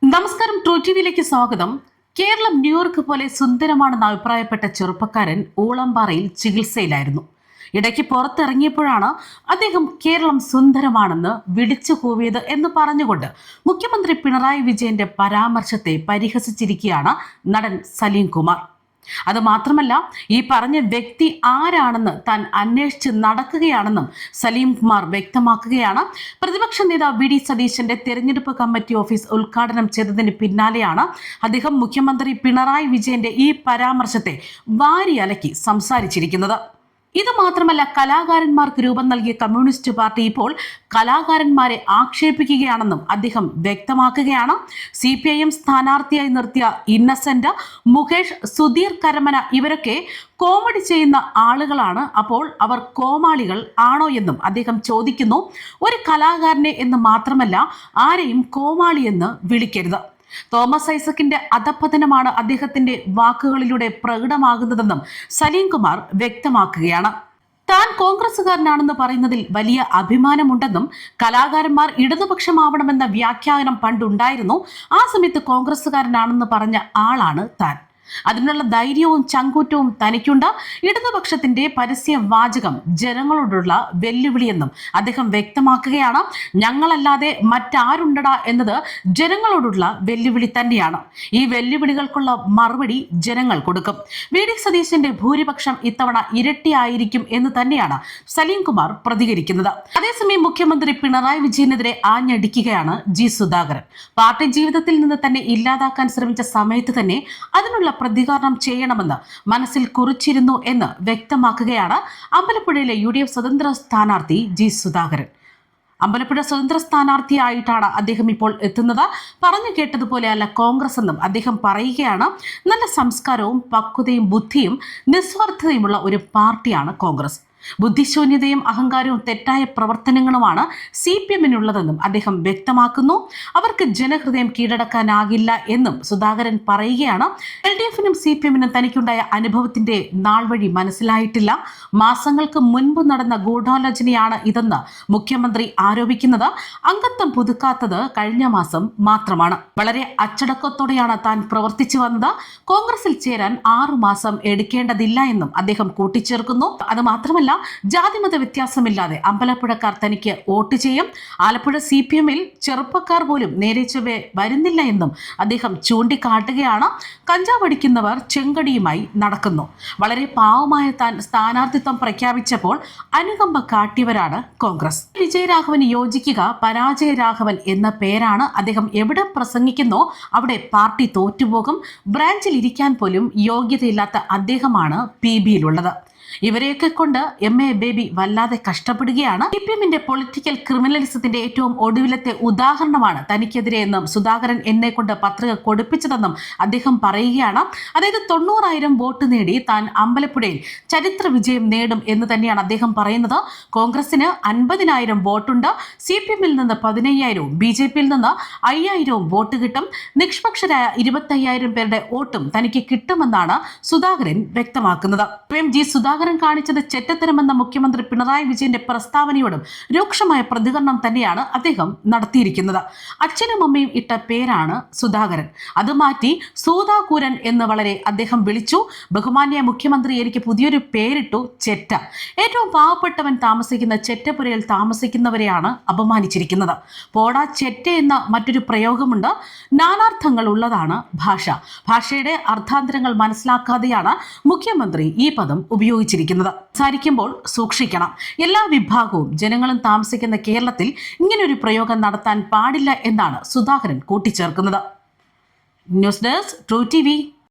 നമസ്കാരം, ട്രൂ ടിവിയിലേക്ക് സ്വാഗതം. കേരളം ന്യൂയോർക്ക് പോലെ സുന്ദരമാണെന്ന് അഭിപ്രായപ്പെട്ട ചെറുപ്പക്കാരൻ ഊളംപാറയിൽ ചികിത്സയിലായിരുന്നു. ഇടയ്ക്ക് പുറത്തിറങ്ങിയപ്പോഴാണ് അദ്ദേഹം കേരളം സുന്ദരമാണെന്ന് വിളിച്ചു കൂവിയത് എന്ന് പറഞ്ഞുകൊണ്ട് മുഖ്യമന്ത്രി പിണറായി വിജയന്റെ പരാമർശത്തെ പരിഹസിച്ചിരിക്കുകയാണ് നടൻ സലീം കുമാർ. അത് മാത്രമല്ല, ഈ പറഞ്ഞ വ്യക്തി ആരാണെന്ന് താൻ അന്വേഷിച്ച് നടക്കുകയാണെന്നും സലീം കുമാർ വ്യക്തമാക്കുകയാണ്. പ്രതിപക്ഷ നേതാവ് വി ഡി സതീശന്റെ തെരഞ്ഞെടുപ്പ് കമ്മിറ്റി ഓഫീസ് ഉദ്ഘാടനം ചെയ്തതിന് പിന്നാലെയാണ് അദ്ദേഹം മുഖ്യമന്ത്രി പിണറായി വിജയന്റെ ഈ പരാമർശത്തെ വാരിയലക്കി സംസാരിച്ചിരിക്കുന്നത്. ഇത് മാത്രമല്ല, കലാകാരന്മാർക്ക് രൂപം നൽകിയ കമ്മ്യൂണിസ്റ്റ് പാർട്ടി ഇപ്പോൾ കലാകാരന്മാരെ ആക്ഷേപിക്കുകയാണെന്നും അദ്ദേഹം വ്യക്തമാക്കുകയാണ്. CPIM സ്ഥാനാർത്ഥിയായി നിർത്തിയ ഇന്നസെന്റ്, മുകേഷ്, സുധീർ കരമന ഇവരൊക്കെ കോമഡി ചെയ്യുന്ന ആളുകളാണ്. അപ്പോൾ അവർ കോമാളികൾ ആണോ എന്നും അദ്ദേഹം ചോദിക്കുന്നു. ഒരു കലാകാരനെ എന്ന് മാത്രമല്ല, ആരെയും കോമാളി എന്ന് വിളിക്കരുത്. തോമസ് ഐസക്കിന്റെ അധപ്പതനമാണ് അദ്ദേഹത്തിന്റെ വാക്കുകളിലൂടെ പ്രകടമാകുന്നതെന്നും സലീം കുമാർ വ്യക്തമാക്കുകയാണ്. താൻ കോൺഗ്രസുകാരനാണെന്ന് പറയുന്നതിൽ വലിയ അഭിമാനമുണ്ടെന്നും കലാകാരന്മാർ ഇടതുപക്ഷമാവണമെന്ന വ്യാഖ്യാനം പണ്ടുണ്ടായിരുന്നു. ആ സമയത്ത് കോൺഗ്രസുകാരനാണെന്ന് പറഞ്ഞ ആളാണ് താൻ. അതിനുള്ള ധൈര്യവും ചങ്കൂറ്റവും തനിക്കുണ്ട്. ഇടതുപക്ഷത്തിന്റെ പരസ്യ വാചകം ജനങ്ങളോടുള്ള വെല്ലുവിളിയെന്നും അദ്ദേഹം വ്യക്തമാക്കുകയാണ്. ഞങ്ങളല്ലാതെ മറ്റാരുണ്ടടാ എന്നത് ജനങ്ങളോടുള്ള വെല്ലുവിളി തന്നെയാണ്. ഈ വെല്ലുവിളികൾക്കുള്ള മറുപടി ജനങ്ങൾ കൊടുക്കും. വി ഡി സതീശന്റെ ഭൂരിപക്ഷം ഇത്തവണ ഇരട്ടിയായിരിക്കും എന്ന് തന്നെയാണ് സലീം കുമാർ പ്രതികരിക്കുന്നത്. അതേസമയം മുഖ്യമന്ത്രി പിണറായി വിജയനെതിരെ ആഞ്ഞടിക്കുകയാണ് ജി സുധാകരൻ. പാർട്ടി ജീവിതത്തിൽ നിന്ന് തന്നെ ഇല്ലാതാക്കാൻ ശ്രമിച്ച സമയത്ത് തന്നെ അതിനുള്ള പ്രതികരണം ചെയ്യണമെന്ന് മനസ്സിൽ കുറിച്ചിരുന്നു എന്ന് വ്യക്തമാക്കുകയാണ് അമ്പലപ്പുഴയിലെ UDF സ്വതന്ത്ര സ്ഥാനാർത്ഥി ജി സുധാകരൻ. അമ്പലപ്പുഴ സ്വതന്ത്ര സ്ഥാനാർത്ഥിയായിട്ടാണ് അദ്ദേഹം ഇപ്പോൾ എത്തുന്നത്. പറഞ്ഞു കേട്ടതുപോലെയല്ല കോൺഗ്രസ് എന്നും അദ്ദേഹം പറയുകയാണ്. നല്ല സംസ്കാരവും പക്വതയും ബുദ്ധിയും നിസ്വാർത്ഥതയുമുള്ള ഒരു പാർട്ടിയാണ് കോൺഗ്രസ്. ബുദ്ധിശൂന്യതയും അഹങ്കാരവും തെറ്റായ പ്രവർത്തനങ്ങളുമാണ് CPMനുള്ളതെന്നും അദ്ദേഹം വ്യക്തമാക്കുന്നു. അവർക്ക് ജനഹൃദയം കീഴടക്കാനാകില്ല എന്നും സുധാകരൻ പറയുകയാണ്. LDFനും CPMനും തനിക്കുണ്ടായ അനുഭവത്തിന്റെ നാൾ വഴി മനസ്സിലായിട്ടില്ല. മാസങ്ങൾക്ക് മുൻപ് നടന്ന ഗൂഢാലോചനയാണ് ഇതെന്ന് മുഖ്യമന്ത്രി ആരോപിക്കുന്നത്. അംഗത്വം പുതുക്കാത്തത് കഴിഞ്ഞ മാസം മാത്രമാണ്. വളരെ അച്ചടക്കത്തോടെയാണ് താൻ പ്രവർത്തിച്ചു വന്നത്. കോൺഗ്രസിൽ ചേരാൻ 6 മാസം എടുക്കേണ്ടതില്ല എന്നും അദ്ദേഹം കൂട്ടിച്ചേർക്കുന്നു. അത് മാത്രമല്ല, ജാതിമത വ്യത്യാസമില്ലാതെ അമ്പലപ്പുഴക്കാർ തനിക്ക് വോട്ട് ചെയ്യും. ആലപ്പുഴ CPMൽ ചെറുപ്പക്കാർ പോലും നേരെ ചൊവ്വേ വരുന്നില്ല എന്നും അദ്ദേഹം ചൂണ്ടിക്കാട്ടുകയാണ്. കഞ്ചാവ് അടിക്കുന്നവർ ചെങ്കടിയുമായി നടക്കുന്നു. വളരെ പാവമായ താൻ സ്ഥാനാർത്ഥിത്വം പ്രഖ്യാപിച്ചപ്പോൾ അനുകമ്പ കാട്ടിയവരാണ് കോൺഗ്രസ്. വിജയരാഘവന് യോജിക്കുക പരാജയരാഘവൻ എന്ന പേരാണ്. അദ്ദേഹം എവിടെ പ്രസംഗിക്കുന്നോ അവിടെ പാർട്ടി തോറ്റുപോകും. ബ്രാഞ്ചിൽ ഇരിക്കാൻ പോലും യോഗ്യതയില്ലാത്ത അദ്ദേഹമാണ് PBയിലുള്ളത്. ഇവരെയൊക്കെ കൊണ്ട് MA ബേബി വല്ലാതെ കഷ്ടപ്പെടുകയാണ്. CPMന്റെ പൊളിറ്റിക്കൽ ക്രിമിനലിസത്തിന്റെ ഏറ്റവും ഒടുവിലത്തെ ഉദാഹരണമാണ് തനിക്കെതിരെ എന്നും സുധാകരൻ എന്നെ കൊണ്ട് പത്രിക കൊടുപ്പിച്ചതെന്നും അദ്ദേഹം പറയുകയാണ്. അതായത് 90,000 വോട്ട് നേടി താൻ അമ്പലപ്പുഴയിൽ ചരിത്ര വിജയം നേടും എന്ന് തന്നെയാണ് അദ്ദേഹം പറയുന്നത്. കോൺഗ്രസിന് 50,000 വോട്ടുണ്ട്. CPMൽ നിന്ന് 15,000വും BJPയിൽ നിന്ന് 5,000വും വോട്ട് കിട്ടും. നിഷ്പക്ഷരായ 25,000 പേരുടെ വോട്ടും തനിക്ക് കിട്ടുമെന്നാണ് സുധാകരൻ വ്യക്തമാക്കുന്നത്. ജി സുധാകരൻ കാണിച്ചത് ചെറ്റത്തരമെന്ന മുഖ്യമന്ത്രി പിണറായി വിജയന്റെ പ്രസ്താവനയോടും രൂക്ഷമായ പ്രതികരണം തന്നെയാണ് അദ്ദേഹം നടത്തിയിരിക്കുന്നത്. അച്ഛനും അമ്മയും ഇട്ട പേരാണ് സുധാകരൻ. അത് മാറ്റി സൂതാകൂരൻ എന്ന് വളരെ അദ്ദേഹം വിളിച്ചു. ബഹുമാന്യ മുഖ്യമന്ത്രി എനിക്ക് പുതിയൊരു പേരിട്ടു, ചെറ്റ. ഏറ്റവും പാവപ്പെട്ടവൻ താമസിക്കുന്ന ചെറ്റപ്പുരയിൽ താമസിക്കുന്നവരെയാണ് അപമാനിച്ചിരിക്കുന്നത്. പോടാ ചെറ്റ എന്ന മറ്റൊരു പ്രയോഗമുണ്ട്. നാനാർത്ഥങ്ങൾ ഉള്ളതാണ് ഭാഷ. ഭാഷയുടെ അർത്ഥാന്തരങ്ങൾ മനസ്സിലാക്കാതെയാണ് മുഖ്യമന്ത്രി ഈ പദം ഉപയോഗിച്ചിരിക്കുന്നത്. സംസാരിക്കുമ്പോൾ സൂക്ഷിക്കണം. എല്ലാ വിഭാഗവും ജനങ്ങളും താമസിക്കുന്ന കേരളത്തിൽ ഇങ്ങനൊരു പ്രയോഗം നടത്താൻ പാടില്ല എന്നാണ് സുധാകരൻ കൂട്ടിച്ചേർക്കുന്നത്. News desk, true TV.